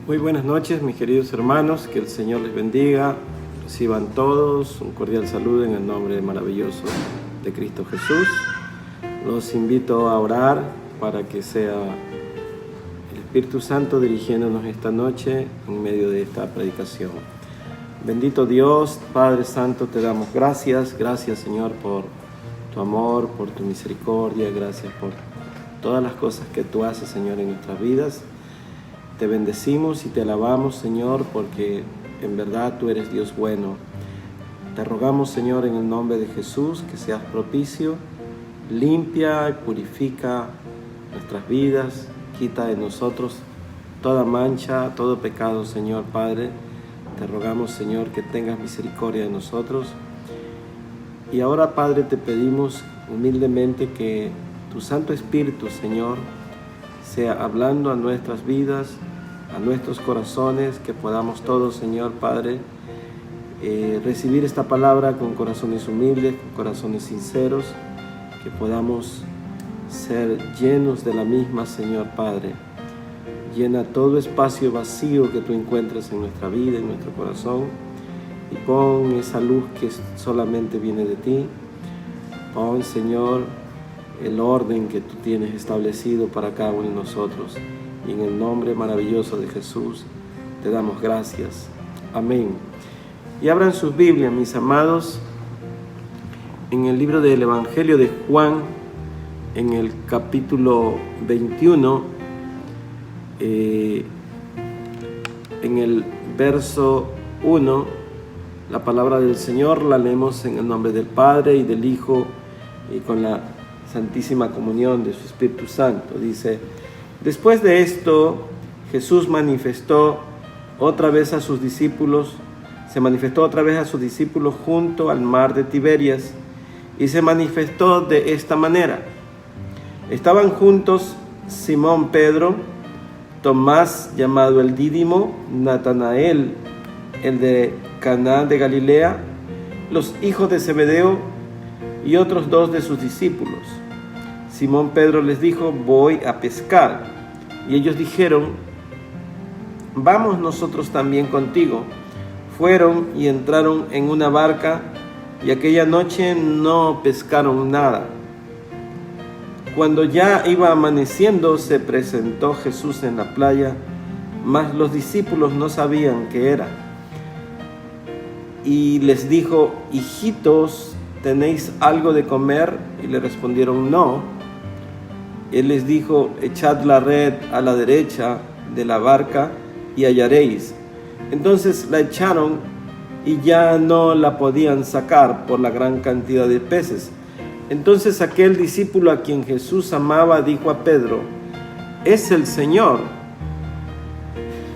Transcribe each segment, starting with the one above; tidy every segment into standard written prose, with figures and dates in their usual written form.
Muy buenas noches, mis queridos hermanos, que el Señor les bendiga. Reciban todos un cordial saludo en el nombre maravilloso de Cristo Jesús. Los invito a orar para que sea el Espíritu Santo dirigiéndonos esta noche en medio de esta predicación. Bendito Dios, Padre Santo, te damos gracias. Gracias, Señor, por tu amor, por tu misericordia. Gracias por todas las cosas que tú haces, Señor, en nuestras vidas. Te bendecimos y te alabamos, Señor, porque en verdad tú eres Dios bueno. Te rogamos, Señor, en el nombre de Jesús, que seas propicio, limpia y purifica nuestras vidas, quita de nosotros toda mancha, todo pecado, Señor Padre. Te rogamos, Señor, que tengas misericordia de nosotros. Y ahora, Padre, te pedimos humildemente que tu Santo Espíritu, Señor, sea hablando a nuestras vidas, a nuestros corazones, que podamos todos, Señor Padre, recibir esta palabra con corazones humildes, con corazones sinceros, que podamos ser llenos de la misma, Señor Padre. Llena todo espacio vacío que tú encuentres en nuestra vida, en nuestro corazón, y pon esa luz que solamente viene de ti. Pon, Señor, el orden que tú tienes establecido para cada uno de nosotros. Y en el nombre maravilloso de Jesús te damos gracias. Amén. Y abran sus Biblias, mis amados, en el libro del Evangelio de Juan, en el capítulo 21, en el verso 1, la palabra del Señor la leemos en el nombre del Padre y del Hijo y con la Santísima Comunión de su Espíritu Santo. Dice: después de esto, Jesús se manifestó otra vez a sus discípulos junto al mar de Tiberias, y se manifestó de esta manera. Estaban juntos Simón Pedro, Tomás llamado el Dídimo, Natanael, el de Caná de Galilea, los hijos de Zebedeo y otros dos de sus discípulos. Simón Pedro les dijo: voy a pescar. Y ellos dijeron: vamos nosotros también contigo. Fueron y entraron en una barca, y aquella noche no pescaron nada. Cuando ya iba amaneciendo, se presentó Jesús en la playa, mas los discípulos no sabían qué era. Y les dijo: hijitos, ¿tenéis algo de comer? Y le respondieron: no. Él les dijo: echad la red a la derecha de la barca y hallaréis. Entonces la echaron y ya no la podían sacar por la gran cantidad de peces. Entonces aquel discípulo a quien Jesús amaba dijo a Pedro: es el Señor.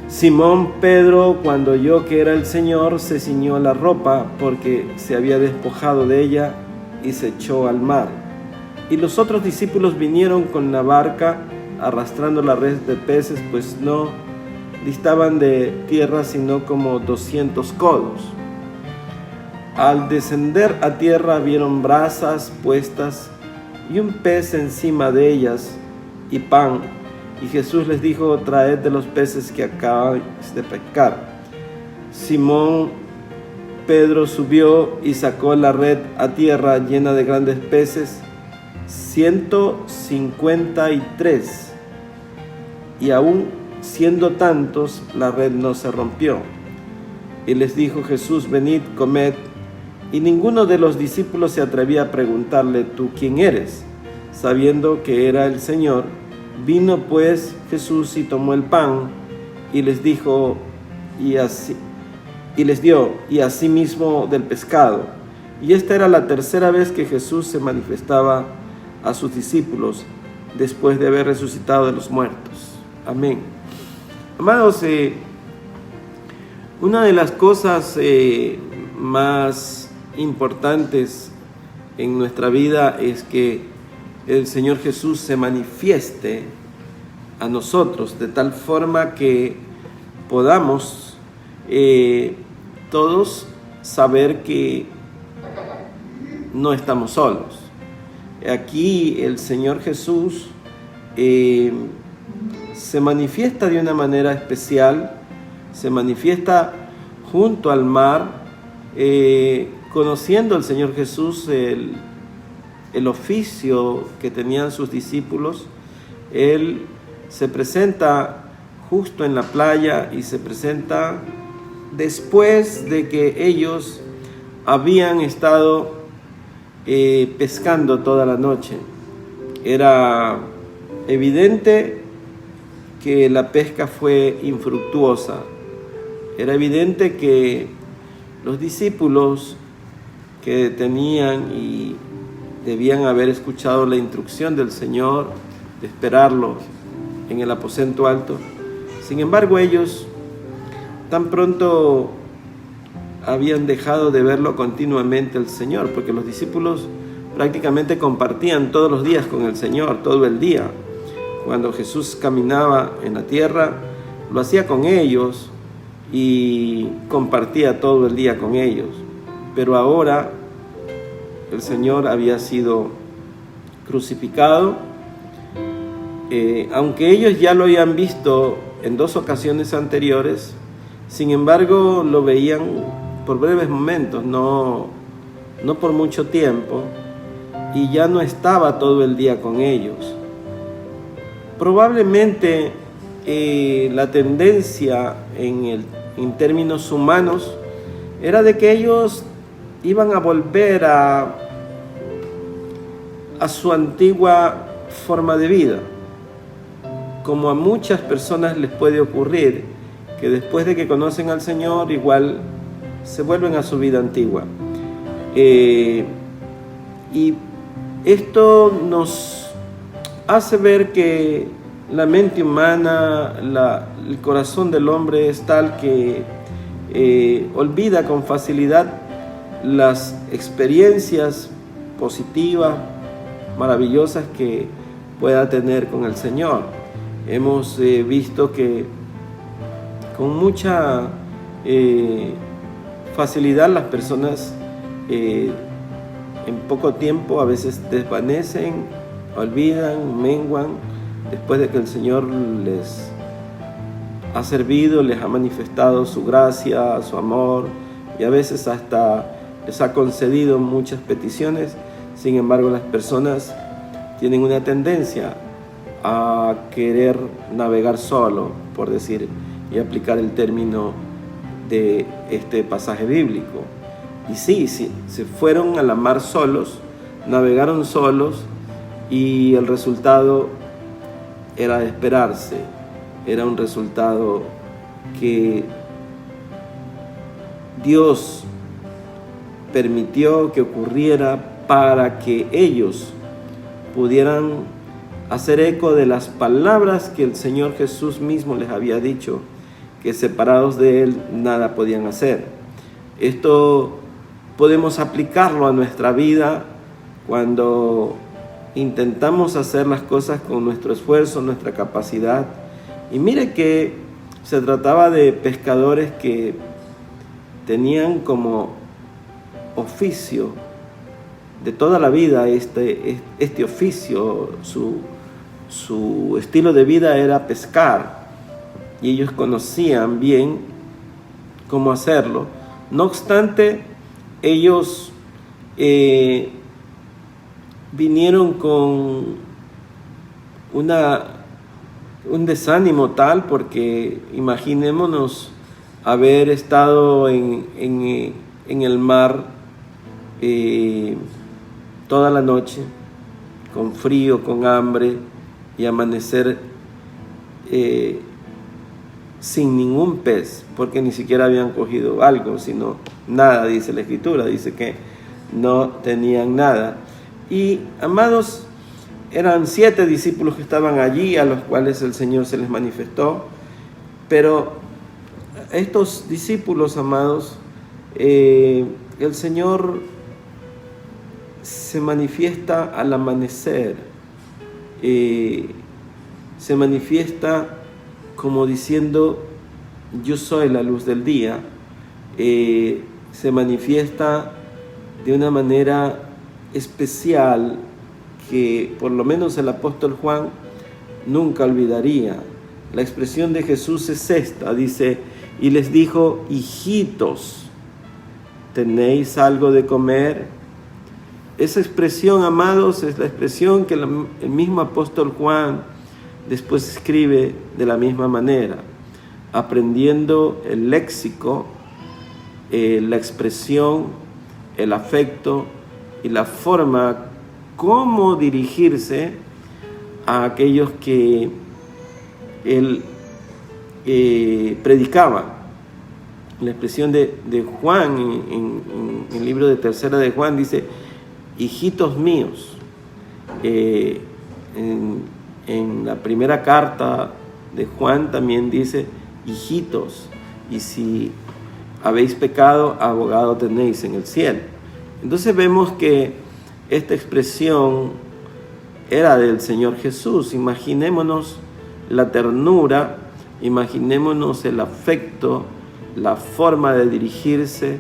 Simón Pedro, cuando oyó que era el Señor, se ciñó la ropa porque se había despojado de ella y se echó al mar. Y los otros discípulos vinieron con la barca arrastrando la red de peces, pues no distaban de tierra sino como 200 codos. Al descender a tierra vieron brasas puestas y un pez encima de ellas y pan. Y Jesús les dijo: traed de los peces que acabáis de pescar. Simón Pedro subió y sacó la red a tierra llena de grandes peces, 153, y aún siendo tantos, la red no se rompió. Y les dijo Jesús: venid, comed. Y ninguno de los discípulos se atrevía a preguntarle: ¿tú quién eres?, sabiendo que era el Señor. Vino pues Jesús y tomó el pan y les dijo, y les dio, y asimismo del pescado. Y esta era la tercera vez que Jesús se manifestaba a sus discípulos después de haber resucitado de los muertos. Amén. Amados, una de las cosas más importantes en nuestra vida es que el Señor Jesús se manifieste a nosotros de tal forma que podamos todos saber que no estamos solos. Aquí el Señor Jesús se manifiesta de una manera especial se manifiesta junto al mar, conociendo el Señor Jesús el oficio que tenían sus discípulos. Él se presenta justo en la playa y se presenta después de que ellos habían estado pescando toda la noche. Era evidente que la pesca fue infructuosa. Era evidente que los discípulos que tenían y debían haber escuchado la instrucción del Señor de esperarlo en el aposento alto. Sin embargo, ellos tan pronto habían dejado de verlo continuamente el Señor, porque los discípulos prácticamente compartían todos los días con el Señor, todo el día. Cuando Jesús caminaba en la tierra, lo hacía con ellos y compartía todo el día con ellos. Pero ahora el Señor había sido crucificado, aunque ellos ya lo habían visto en 2 ocasiones anteriores. Sin embargo, lo veían por breves momentos, no por mucho tiempo, y ya no estaba todo el día con ellos. Probablemente la tendencia en términos humanos era de que ellos iban a volver a su antigua forma de vida, como a muchas personas les puede ocurrir, que después de que conocen al Señor igual se vuelven a su vida antigua. Y esto nos hace ver que la mente humana, el corazón del hombre es tal que olvida con facilidad las experiencias positivas, maravillosas que pueda tener con el Señor. Hemos visto que con mucha facilidad las personas en poco tiempo a veces desvanecen, olvidan, menguan, después de que el Señor les ha servido, les ha manifestado su gracia, su amor, y a veces hasta les ha concedido muchas peticiones. Sin embargo, las personas tienen una tendencia a querer navegar solo, por decir y aplicar el término de este pasaje bíblico. Y sí, se fueron a la mar solos, navegaron solos, y el resultado era de esperarse. Era un resultado que Dios permitió que ocurriera para que ellos pudieran hacer eco de las palabras que el Señor Jesús mismo les había dicho, que separados de Él nada podían hacer. Esto podemos aplicarlo a nuestra vida cuando intentamos hacer las cosas con nuestro esfuerzo, nuestra capacidad. Y mire que se trataba de pescadores que tenían como oficio de toda la vida este oficio, su estilo de vida era pescar, y ellos conocían bien cómo hacerlo. No obstante, ellos vinieron con un desánimo tal, porque imaginémonos haber estado en el mar toda la noche, con frío, con hambre, y amanecer sin ningún pez, porque ni siquiera habían cogido algo, sino nada, dice la Escritura, dice que no tenían nada. Y, amados, eran 7 discípulos que estaban allí, a los cuales el Señor se les manifestó, pero estos discípulos, amados, el Señor se manifiesta al amanecer, se manifiesta como diciendo: yo soy la luz del día. Se manifiesta de una manera especial que por lo menos el apóstol Juan nunca olvidaría. La expresión de Jesús es esta, dice: y les dijo: hijitos, ¿tenéis algo de comer? Esa expresión, amados, es la expresión que el mismo apóstol Juan después escribe de la misma manera, aprendiendo el léxico, la expresión, el afecto y la forma cómo dirigirse a aquellos que él predicaba. La expresión de Juan en el libro de Tercera de Juan dice: hijitos míos. En la primera carta de Juan también dice: hijitos, y si habéis pecado, abogado tenéis en el cielo. Entonces vemos que esta expresión era del Señor Jesús. Imaginémonos la ternura, imaginémonos el afecto, la forma de dirigirse,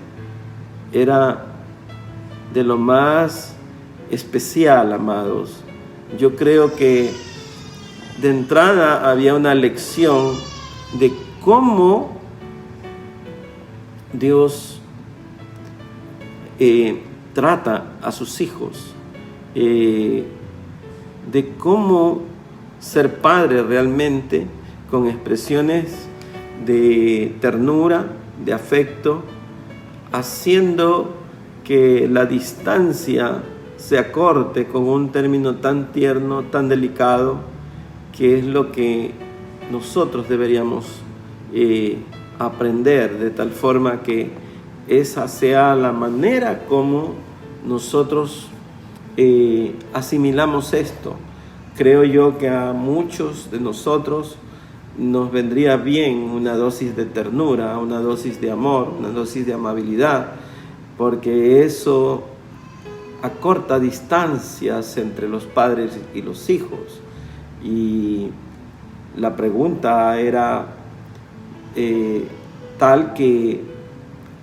era de lo más especial, amados. Yo creo que de entrada había una lección de cómo Dios trata a sus hijos, de cómo ser padre realmente, con expresiones de ternura, de afecto, haciendo que la distancia se acorte con un término tan tierno, tan delicado, que es lo que nosotros deberíamos aprender, de tal forma que esa sea la manera como nosotros asimilamos esto. Creo yo que a muchos de nosotros nos vendría bien una dosis de ternura, una dosis de amor, una dosis de amabilidad, porque eso acorta distancias entre los padres y los hijos. Y la pregunta era tal que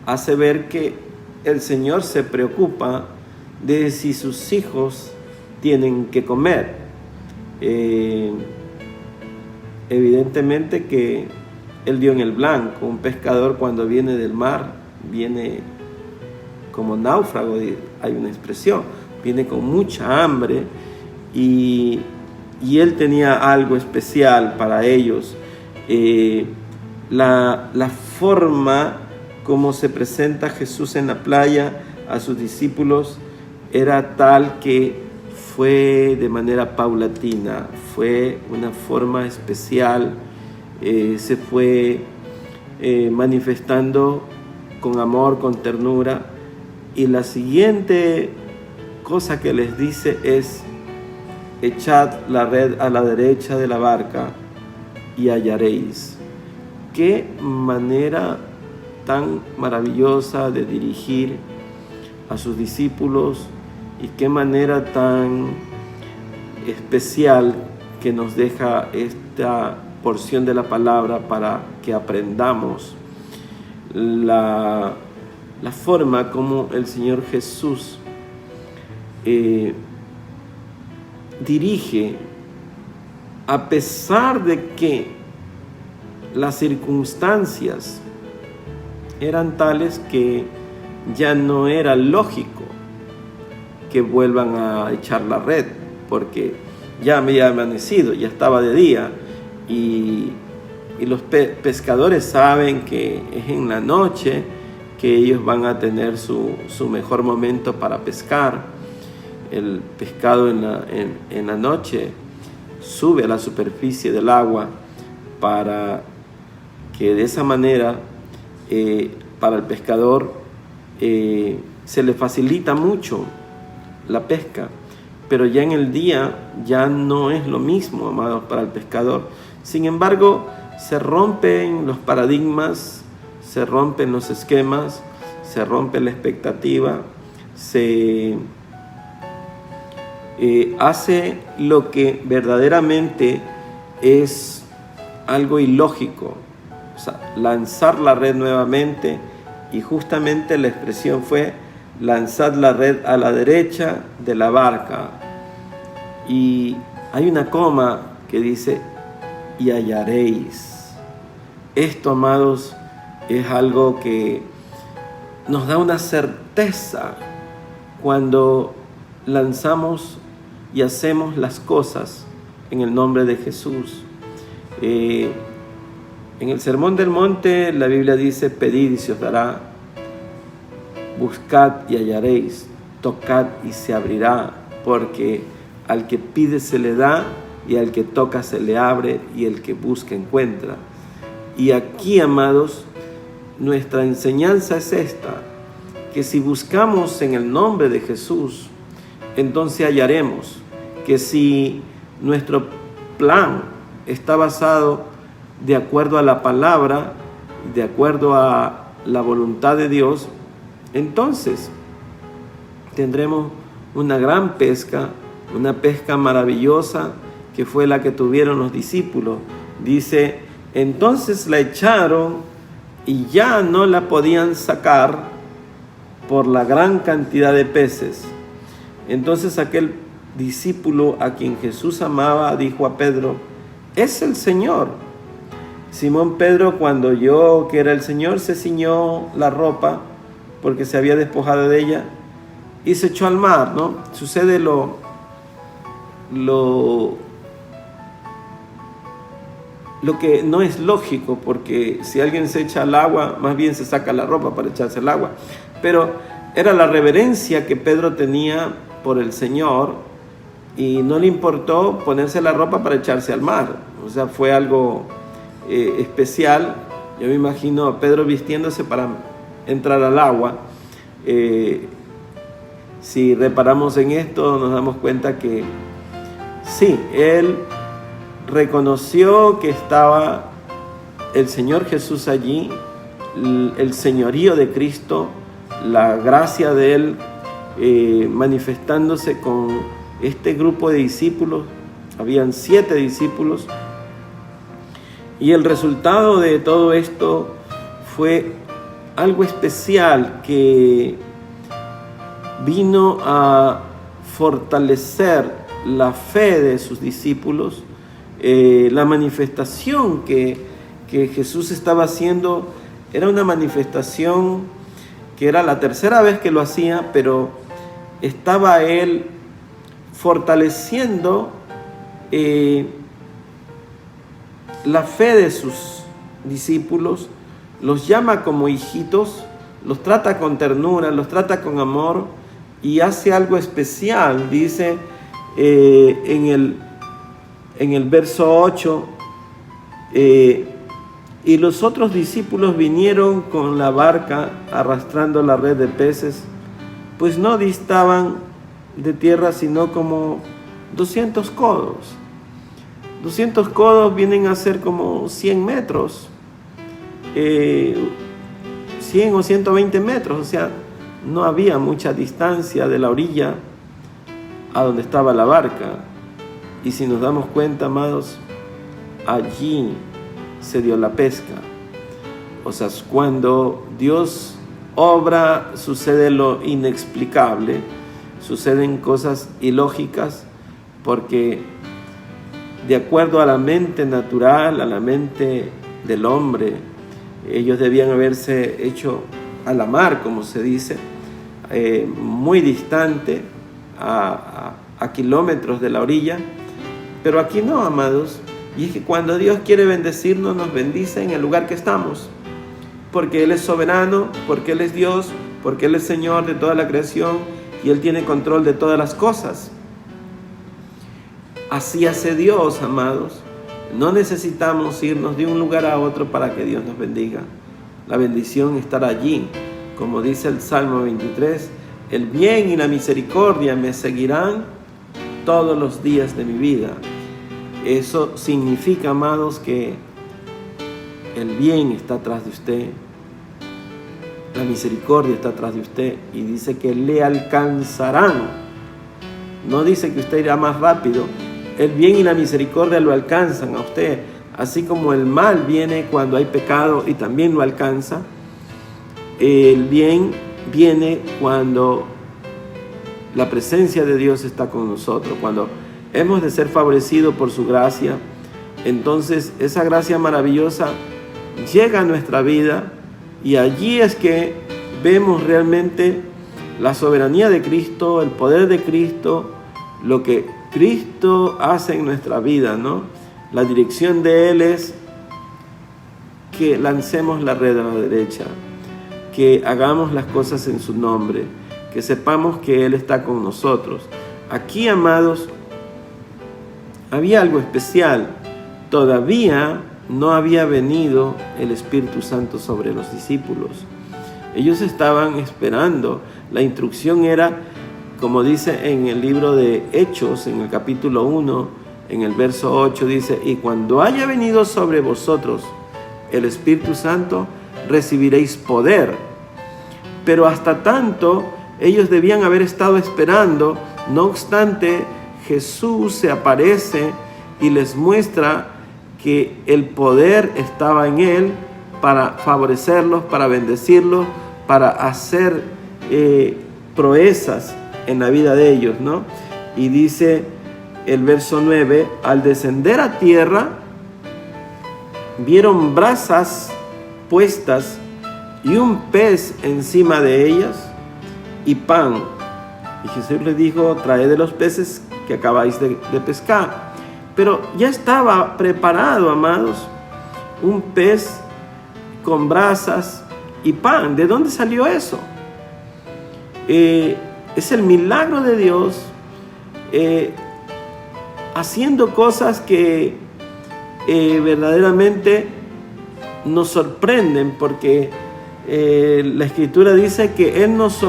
hace ver que el Señor se preocupa de si sus hijos tienen que comer. Evidentemente que Él dio en el blanco. Un pescador, cuando viene del mar, viene como náufrago, hay una expresión, viene con mucha hambre, y Él tenía algo especial para ellos. La forma como se presenta Jesús en la playa a sus discípulos era tal que fue de manera paulatina, fue una forma especial, se fue manifestando con amor, con ternura. Y la siguiente cosa que les dice es: echad la red a la derecha de la barca y hallaréis. Qué manera tan maravillosa de dirigir a sus discípulos, y qué manera tan especial que nos deja esta porción de la palabra para que aprendamos la forma como el Señor Jesús dirige, a pesar de que las circunstancias eran tales que ya no era lógico que vuelvan a echar la red, porque ya había amanecido, ya estaba de día, y los pescadores saben que es en la noche que ellos van a tener su mejor momento para pescar. El pescado en la noche sube a la superficie del agua para que de esa manera para el pescador se le facilita mucho la pesca, pero ya en el día ya no es lo mismo, amados, para el pescador. Sin embargo, se rompen los paradigmas, se rompen los esquemas, se rompe la expectativa, se hace lo que verdaderamente es algo ilógico, o sea, lanzar la red nuevamente, y justamente la expresión fue: lanzad la red a la derecha de la barca. Y hay una coma que dice: y hallaréis. Esto, amados, Es algo que nos da una certeza cuando lanzamos y hacemos las cosas en el nombre de Jesús. En el Sermón del Monte la Biblia dice: pedid y se os dará, buscad y hallaréis, tocad y se abrirá, porque al que pide se le da, y al que toca se le abre, y el que busca encuentra. Y aquí, amados, nuestra enseñanza es esta, que si buscamos en el nombre de Jesús, entonces hallaremos. Que si nuestro plan está basado de acuerdo a la palabra, de acuerdo a la voluntad de Dios, entonces tendremos una gran pesca, una pesca maravillosa, que fue la que tuvieron los discípulos. Dice: entonces la echaron y ya no la podían sacar por la gran cantidad de peces. Entonces aquel discípulo a quien Jesús amaba dijo a Pedro: es el Señor. Simón Pedro, cuando oyó que era el Señor, se ciñó la ropa porque se había despojado de ella y se echó al mar, ¿no? Sucede lo que no es lógico, porque si alguien se echa al agua, más bien se saca la ropa para echarse al agua. Pero era la reverencia que Pedro tenía por el Señor y no le importó ponerse la ropa para echarse al mar. O sea, fue algo especial. Yo me imagino a Pedro vistiéndose para entrar al agua. Si reparamos en esto, nos damos cuenta que sí, él reconoció que estaba el Señor Jesús allí, el señorío de Cristo, la gracia de Él manifestándose con este grupo de discípulos. Habían 7 discípulos, y el resultado de todo esto fue algo especial que vino a fortalecer la fe de sus discípulos. La manifestación que Jesús estaba haciendo era una manifestación que era la tercera vez que lo hacía, pero estaba Él fortaleciendo la fe de sus discípulos. Los llama como hijitos, los trata con ternura, los trata con amor, y hace algo especial. Dice en el verso 8, y los otros discípulos vinieron con la barca arrastrando la red de peces, pues no distaban de tierra sino como 200 codos. 200 codos vienen a ser como 100 metros, 100 o 120 metros, o sea, no había mucha distancia de la orilla a donde estaba la barca. Y si nos damos cuenta, amados, allí se dio la pesca. O sea, cuando Dios obra, sucede lo inexplicable, suceden cosas ilógicas, porque de acuerdo a la mente natural, a la mente del hombre, ellos debían haberse hecho a la mar, como se dice, muy distante, a kilómetros de la orilla. Pero aquí no, amados. Y es que cuando Dios quiere bendecirnos, nos bendice en el lugar que estamos, porque Él es soberano, porque Él es Dios, porque Él es Señor de toda la creación y Él tiene control de todas las cosas. Así hace Dios, amados. No necesitamos irnos de un lugar a otro para que Dios nos bendiga. La bendición estará allí. Como dice el Salmo 23, el bien y la misericordia me seguirán todos los días de mi vida. Eso significa, amados, que el bien está atrás de usted, la misericordia está atrás de usted, y dice que le alcanzarán. No dice que usted irá más rápido. El bien y la misericordia lo alcanzan a usted, así como el mal viene cuando hay pecado y también lo alcanza. El bien viene cuando la presencia de Dios está con nosotros, cuando hemos de ser favorecidos por su gracia. Entonces esa gracia maravillosa llega a nuestra vida Y allí es que vemos realmente la soberanía de Cristo, el poder de Cristo, lo que Cristo hace en nuestra vida, ¿no? La dirección de Él es que lancemos la red a la derecha, que hagamos las cosas en su nombre, que sepamos que Él está con nosotros. Aquí, amados, había algo especial. Todavía no había venido el Espíritu Santo sobre los discípulos. Ellos estaban esperando. La instrucción era, como dice en el libro de Hechos, en el capítulo 1, en el verso 8, dice: y cuando haya venido sobre vosotros el Espíritu Santo, recibiréis poder. Pero hasta tanto, ellos debían haber estado esperando. No obstante, Jesús se aparece y les muestra que el poder estaba en Él para favorecerlos, para bendecirlos, para hacer proezas en la vida de ellos, ¿no? Y dice el verso 9: al descender a tierra, vieron brasas puestas y un pez encima de ellas y pan. Y Jesús les dijo: traed de los peces que acabáis de pescar. Pero ya estaba preparado, amados, un pez con brasas y pan. ¿De dónde salió eso? Es el milagro de Dios haciendo cosas que verdaderamente nos sorprenden, porque la Escritura dice que Él nos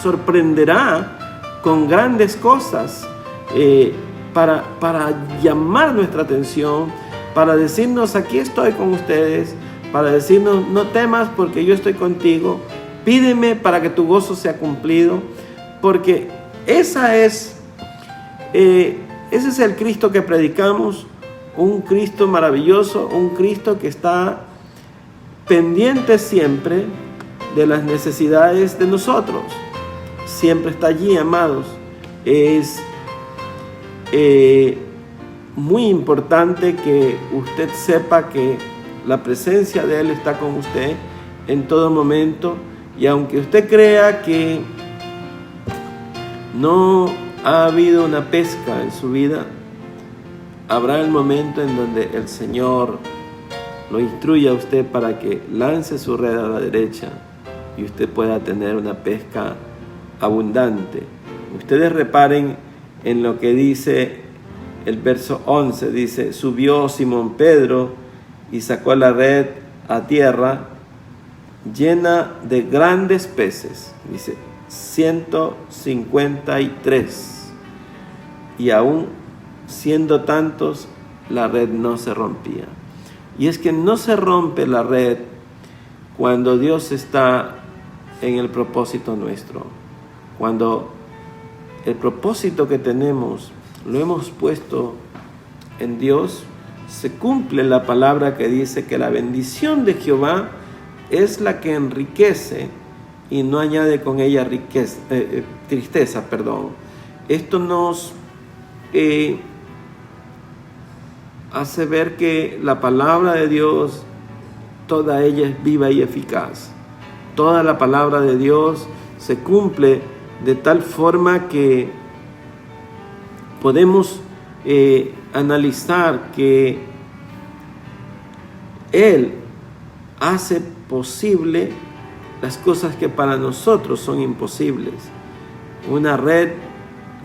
sorprenderá con grandes cosas para llamar nuestra atención, para decirnos: aquí estoy con ustedes, para decirnos: no temas porque yo estoy contigo, pídeme para que tu gozo sea cumplido, porque ese es el Cristo que predicamos, un Cristo maravilloso, un Cristo que está pendiente siempre de las necesidades de nosotros. Siempre está allí, amados. Es muy importante que usted sepa que la presencia de Él está con usted en todo momento, y aunque usted crea que no ha habido una pesca en su vida, habrá el momento en donde el Señor lo instruye a usted para que lance su red a la derecha y usted pueda tener una pesca abundante. Ustedes reparen en lo que dice el verso 11, dice: subió Simón Pedro y sacó la red a tierra llena de grandes peces, dice 153, y aún siendo tantos, la red no se rompía. Y es que no se rompe la red cuando Dios está en el propósito nuestro, cuando el propósito que tenemos lo hemos puesto en Dios. Se cumple la palabra que dice que la bendición de Jehová es la que enriquece y no añade con ella tristeza. Esto nos hace ver que la palabra de Dios, toda ella es viva y eficaz. Toda la palabra de Dios se cumple de tal forma que podemos analizar que Él hace posible las cosas que para nosotros son imposibles. Una red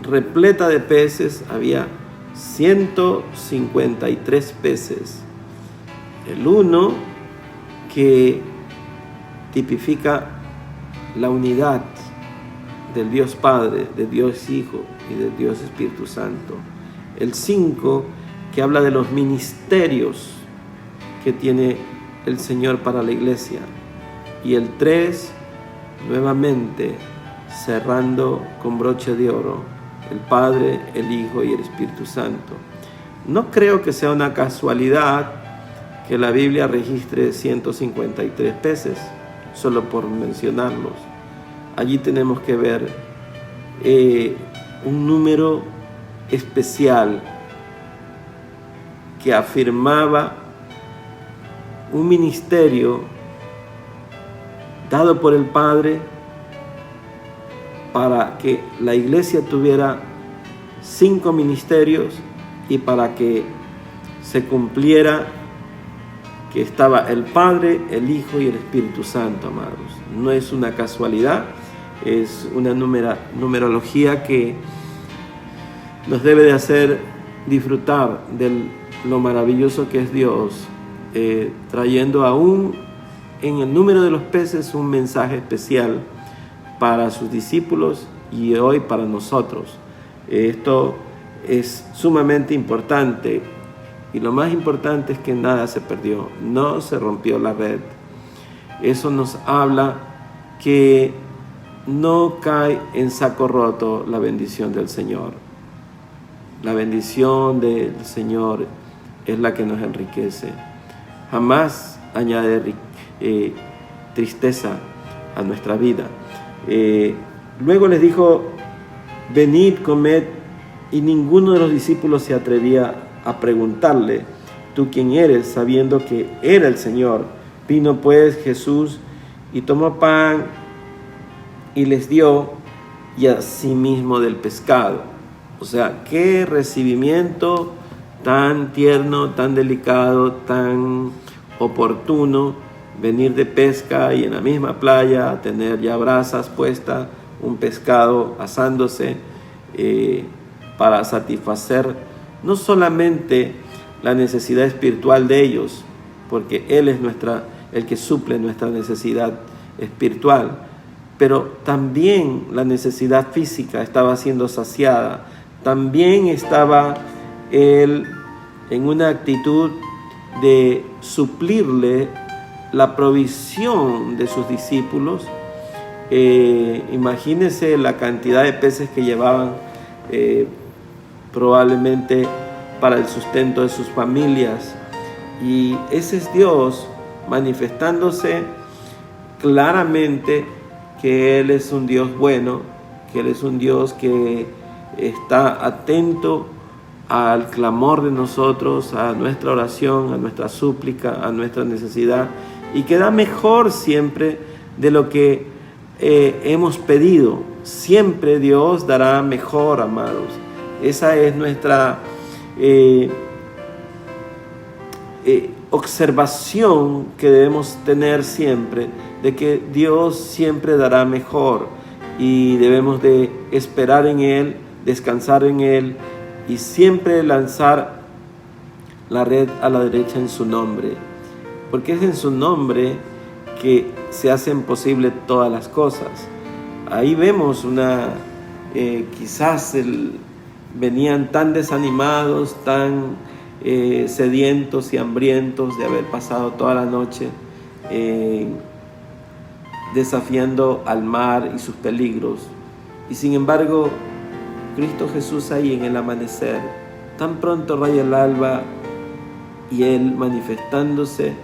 repleta de peces, había 153 peces. El uno que tipifica la unidad del Dios Padre, de Dios Hijo y de Dios Espíritu Santo. El 5 que habla de los ministerios que tiene el Señor para la iglesia. Y el 3, nuevamente cerrando con broche de oro, el Padre, el Hijo y el Espíritu Santo. No creo que sea una casualidad que la Biblia registre 153 peces, solo por mencionarlos. Allí tenemos que ver un número especial que afirmaba un ministerio dado por el Padre para que la iglesia tuviera 5 ministerios y para que se cumpliera que estaba el Padre, el Hijo y el Espíritu Santo, amados. No es una casualidad, es una numerología que nos debe de hacer disfrutar de lo maravilloso que es Dios, trayendo aún en el número de los peces un mensaje especial para sus discípulos y hoy para nosotros. Esto es sumamente importante y lo más importante es que nada se perdió, no se rompió la red. Eso nos habla que no cae en saco roto la bendición del Señor. La bendición del Señor es la que nos enriquece. Jamás añade tristeza a nuestra vida. Luego les dijo: venid, comed, y ninguno de los discípulos se atrevía a preguntarle: ¿tú quién eres?, sabiendo que era el Señor. Vino pues Jesús y tomó pan y les dio, y asimismo del pescado. O sea, qué recibimiento tan tierno, tan delicado, tan oportuno, venir de pesca y en la misma playa a tener ya brasas puestas, un pescado asándose, para satisfacer no solamente la necesidad espiritual de ellos, porque Él es el que suple nuestra necesidad espiritual, pero también la necesidad física estaba siendo saciada. También estaba Él en una actitud de suplirle la provisión de sus discípulos. Imagínense la cantidad de peces que llevaban, probablemente para el sustento de sus familias. Y ese es Dios manifestándose claramente que Él es un Dios bueno, que Él es un Dios que está atento al clamor de nosotros, a nuestra oración, a nuestra súplica, a nuestra necesidad, y que da mejor siempre de lo que hemos pedido. Siempre Dios dará mejor, amados. Esa es nuestra observación que debemos tener siempre, de que Dios siempre dará mejor, y debemos de esperar en Él, descansar en Él y siempre lanzar la red a la derecha en su nombre, porque es en su nombre que se hacen posibles todas las cosas. Ahí vemos quizás venían tan desanimados, tan sedientos y hambrientos de haber pasado toda la noche desafiando al mar y sus peligros, y sin embargo Cristo Jesús ahí en el amanecer, tan pronto raya el alba, y Él manifestándose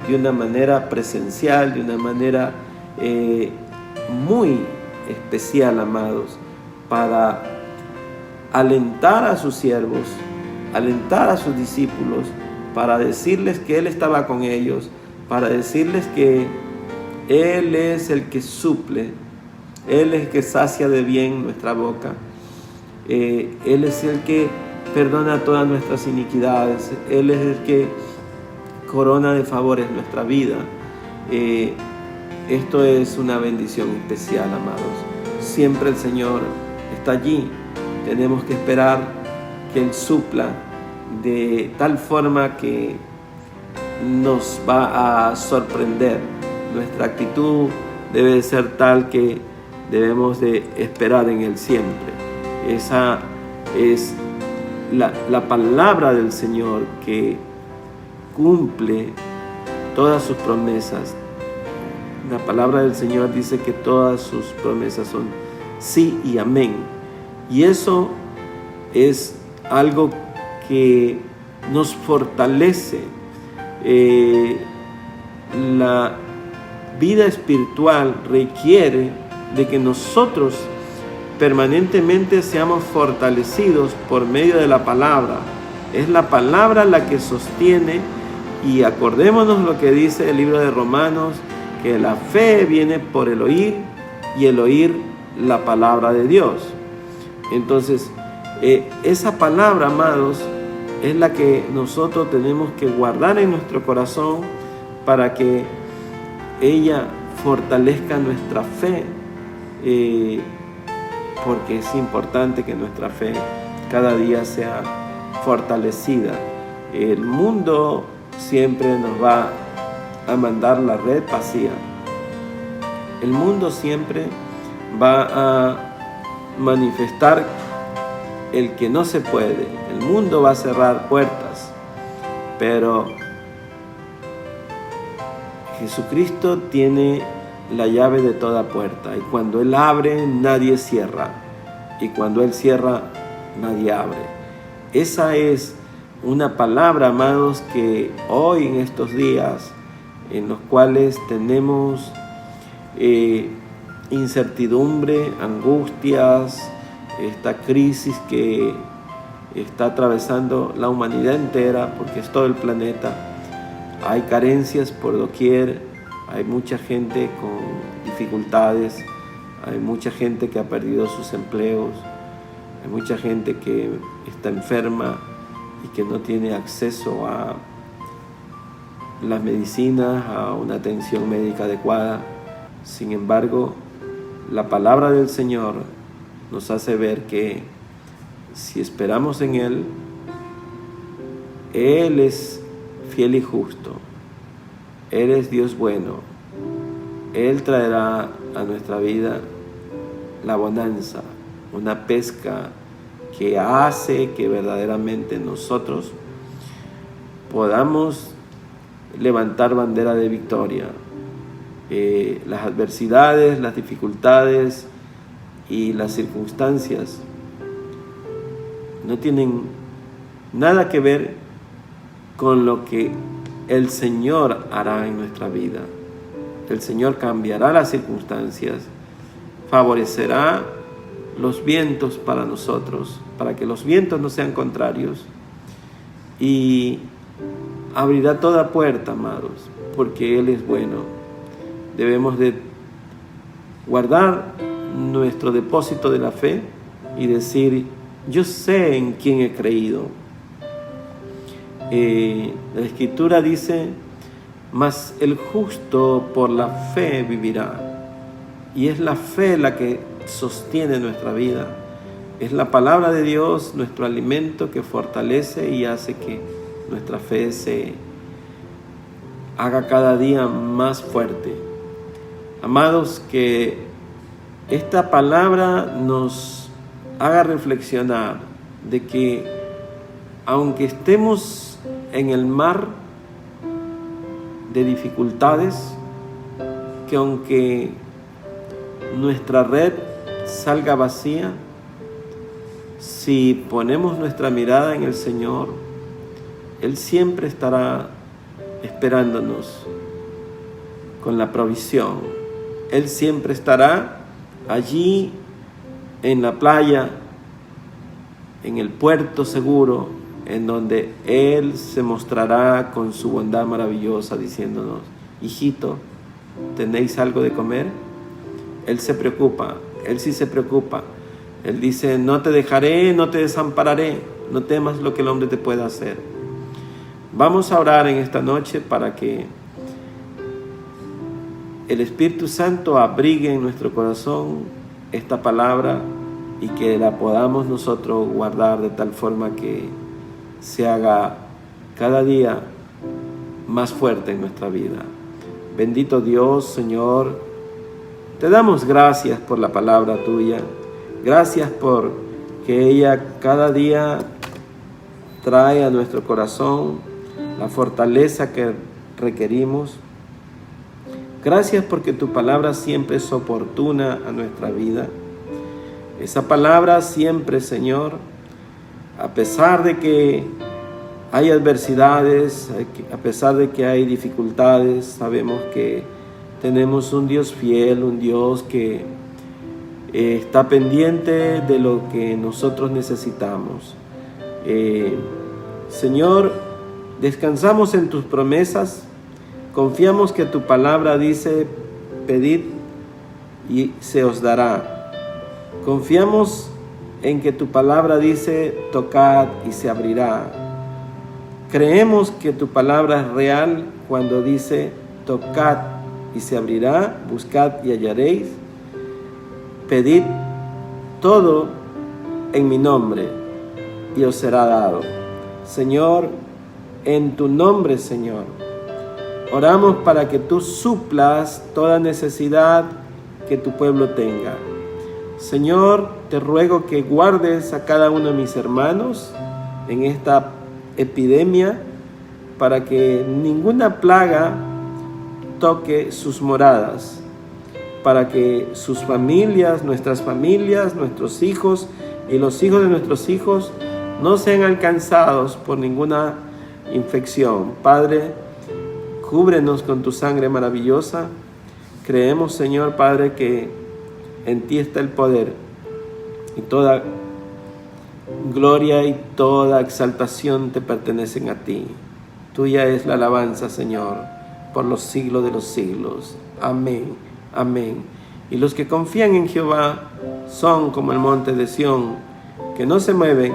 de una manera presencial, de una manera muy especial, amados, para alentar a sus siervos, alentar a sus discípulos, para decirles que Él estaba con ellos, para decirles que Él es el que suple, Él es el que sacia de bien nuestra boca, Él es el que perdona todas nuestras iniquidades, Él es el que corona de favores nuestra vida. Esto es una bendición especial, amados. Siempre el Señor está allí. Tenemos que esperar que Él supla de tal forma que nos va a sorprender. Nuestra actitud debe de ser tal que debemos de esperar en Él siempre. Esa es la palabra del Señor, que cumple todas sus promesas. La palabra del Señor dice que todas sus promesas son sí y amén. Y eso es algo que nos fortalece. La vida espiritual requiere de que nosotros permanentemente seamos fortalecidos por medio de la palabra. Es la palabra la que sostiene, y acordémonos lo que dice el libro de Romanos, que la fe viene por el oír y el oír la palabra de Dios. Entonces, esa palabra, amados, es la que nosotros tenemos que guardar en nuestro corazón para que ella fortalezca nuestra fe, porque es importante que nuestra fe cada día sea fortalecida. El mundo siempre nos va a mandar la red vacía. El mundo siempre va a manifestar el que no se puede. El mundo va a cerrar puertas, pero Jesucristo tiene la llave de toda puerta, y cuando Él abre, nadie cierra, y cuando Él cierra, nadie abre. Esa es una palabra, amados, que hoy en estos días en los cuales tenemos incertidumbre, angustias, esta crisis que está atravesando la humanidad entera, porque es todo el planeta. Hay carencias por doquier, hay mucha gente con dificultades, hay mucha gente que ha perdido sus empleos, hay mucha gente que está enferma y que no tiene acceso a las medicinas, a una atención médica adecuada. Sin embargo, la palabra del Señor nos hace ver que si esperamos en Él, Él es fiel y justo, Él es Dios bueno, Él traerá a nuestra vida la bonanza, una pesca que hace que verdaderamente nosotros podamos levantar bandera de victoria. Las adversidades, las dificultades y las circunstancias no tienen nada que ver con lo que el Señor hará en nuestra vida. El Señor cambiará las circunstancias, favorecerá los vientos para nosotros, para que los vientos no sean contrarios, y abrirá toda puerta, amados, porque Él es bueno. Debemos de guardar nuestro depósito de la fe y decir: yo sé en quién he creído. La Escritura dice: mas el justo por la fe vivirá. Y es la fe la que sostiene nuestra vida. Es la palabra de Dios nuestro alimento que fortalece y hace que nuestra fe se haga cada día más fuerte. Amados, que esta palabra nos haga reflexionar de que aunque estemos en el mar de dificultades, que aunque nuestra red salga vacía, si ponemos nuestra mirada en el Señor, Él siempre estará esperándonos con la provisión. Él siempre estará allí en la playa, en el puerto seguro, en donde Él se mostrará con su bondad maravillosa, diciéndonos: hijito, ¿tenéis algo de comer? Él se preocupa, Él sí se preocupa. Él dice: no te dejaré, no te desampararé, no temas lo que el hombre te pueda hacer. Vamos a orar en esta noche para que el Espíritu Santo abrigue en nuestro corazón esta palabra y que la podamos nosotros guardar de tal forma que se haga cada día más fuerte en nuestra vida. Bendito Dios, Señor, te damos gracias por la palabra tuya. Gracias por que ella cada día trae a nuestro corazón la fortaleza que requerimos. Gracias porque tu palabra siempre es oportuna a nuestra vida. Esa palabra siempre, Señor, a pesar de que hay adversidades, a pesar de que hay dificultades, sabemos que tenemos un Dios fiel, un Dios que está pendiente de lo que nosotros necesitamos. Señor, descansamos en tus promesas, Confiamos que tu palabra dice, pedid y se os dará. Confiamos en que tu palabra dice, tocad y se abrirá. Creemos que tu palabra es real cuando dice, tocad y se abrirá, buscad y hallaréis, pedid todo en mi nombre y os será dado. Señor, en tu nombre, Señor, oramos para que tú suplas toda necesidad que tu pueblo tenga. Señor, te ruego que guardes a cada uno de mis hermanos en esta epidemia, para que ninguna plaga toque sus moradas, para que sus familias, nuestros hijos y los hijos de nuestros hijos no sean alcanzados por ninguna infección. Padre, cúbrenos con tu sangre maravillosa. Creemos, Señor Padre, que en ti está el poder y toda gloria y toda exaltación te pertenecen a ti. Tuya es la alabanza, Señor, por los siglos de los siglos. Amén, amén. Y los que confían en Jehová son como el monte de Sión, que no se mueven,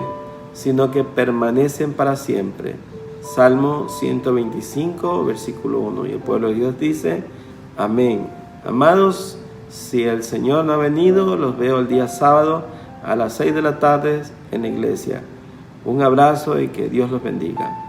sino que permanecen para siempre. Salmo 125, versículo 1. Y el pueblo de Dios dice, amén. Amados, si el Señor no ha venido, los veo el día sábado a las 6 de la tarde en la iglesia. Un abrazo y que Dios los bendiga.